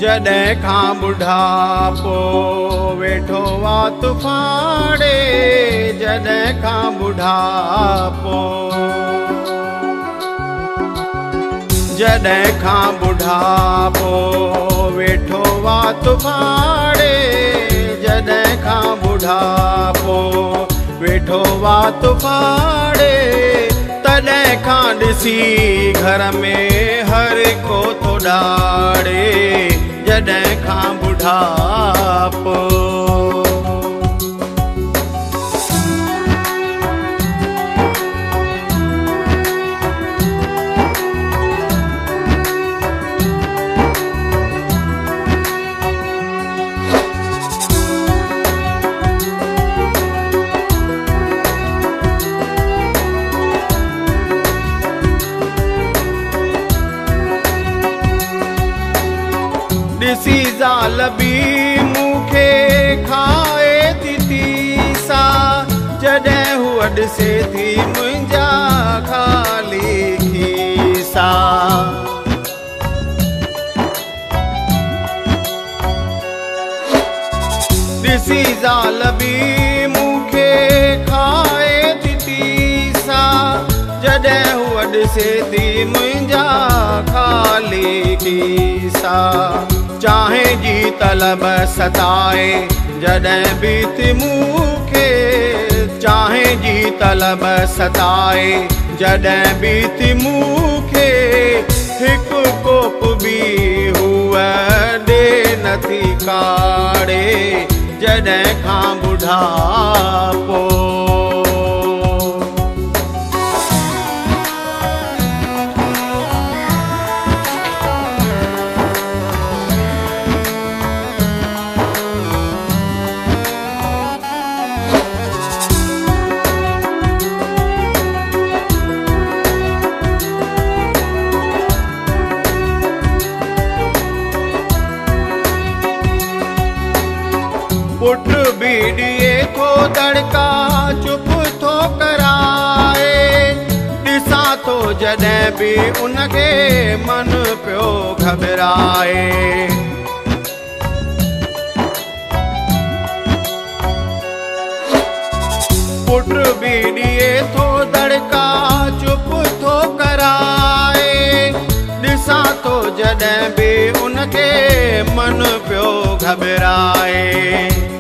जॾहिं खां बुढ़ापो वेठो वा तूफाने, जॾहिं खां बुढ़ापो, जॾहिं खां बुढ़ापो वेठो वा तूफाने, जॾहिं खां बुढ़ापो वेठो वा तूफाने, तॾहिं खां ॾिसी घर में हर को थो ॾाड़े, जॾहिं खां बुढ़ापो। ॾिसी ज़ाल बि मूंखे खाए थी तीसा, जॾहिं हूअ ॾिसे थी मुंहिंजा ख़ाली खीसा। ॾिसी ज़ाल बि मूंखे खाए थी तीसा, जॾहिं हूअ ॾिसे थी मुंहिंजा ख़ाली खीसा। चाहे जी तलब सताए जॾहिं बि थी मूंखे, चाहे जी तलब सताए जॾहिं बि थी मूंखे, हिकु कोप बि हूअ ॾे नथी काड़े, जॾहिं खां बुढ़ापो। पुट बि ॾिए थो दड़का चुप थो कराए, ॾिसां थो जॾहिं बि उनखे मन पियो घबराए। पुट बि ॾिए थो दड़का चुप थो कराए, ॾिसां थो जॾहिं बि उनखे मन पियो घबराए।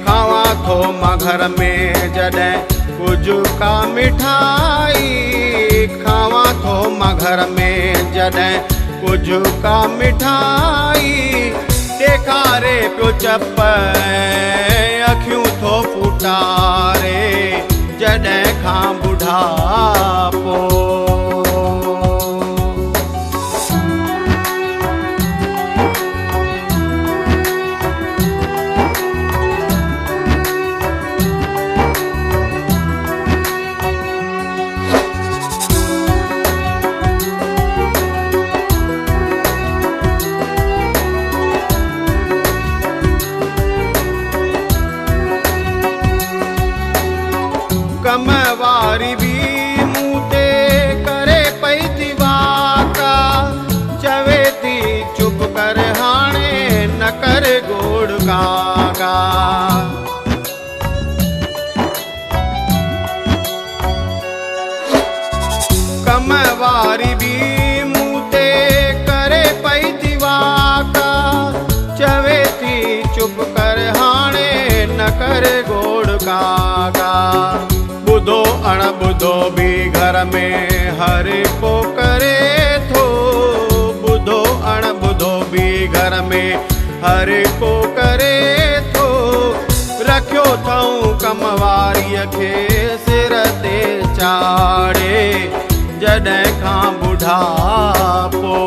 खावां थो मां घर में जॾहिं कुझु का मिठाई, खावां थो मां घर में जॾहिं कुझु का मिठाई, ॾेखारे पियो चप अखियूं थो फुटारे, जॾहिं खां बुढ़ापो। कम वारी बि मूं ते करे पई थी वाका, चवे थी चुप कर हाणे न कर गोड़ काका। कम वारी बि मूं ते करे पई थी वाका, चवे थी चुप कर हाणे न कर गोड़ काका। ॿुधो अणॿुधो बि घर में हर को करे थो, ॿुधो अणॿुधो बि घर में हर को करे थो, रखियो अथऊं कम वारीअ खे सिर ते चाढ़े, जॾहिं खां बुढ़ापो।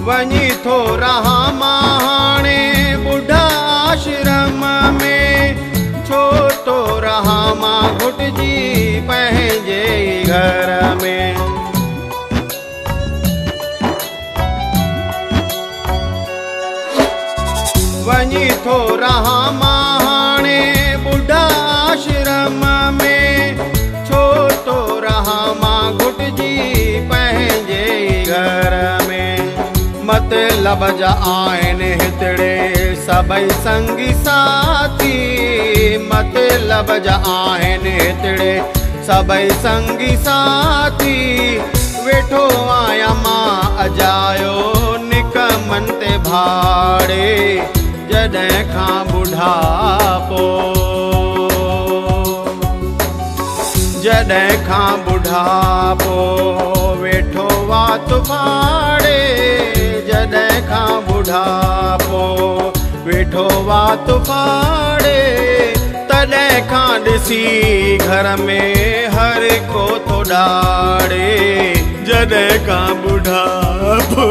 वञी थो रहां मां हाणे ॿुढा आश्रम में, घुटजी पंहिंजे घर में। वञी थो रहां मां हाणे बुढ़ा आश्रम में, छो तो रहां मां घुटजी पंहिंजे घर में। मतलब जा आहिनि हितड़े सभई संगी साथी, मतलब जा आहिनि हितड़े सभई संगी साथी। वेठो आहियां मां अजायो निकमन ते भाड़े, जॾहिं खां बुढ़ापो, जॾहिं खां बुढ़ापो वेठो वात फाड़े, जॾहिं खां बुढ़ापो वेठो वात फाड़े। तॾहिं खां ॾिसी घर में हर को थो ॾाड़े, जॾहिं खां बुढ़ापो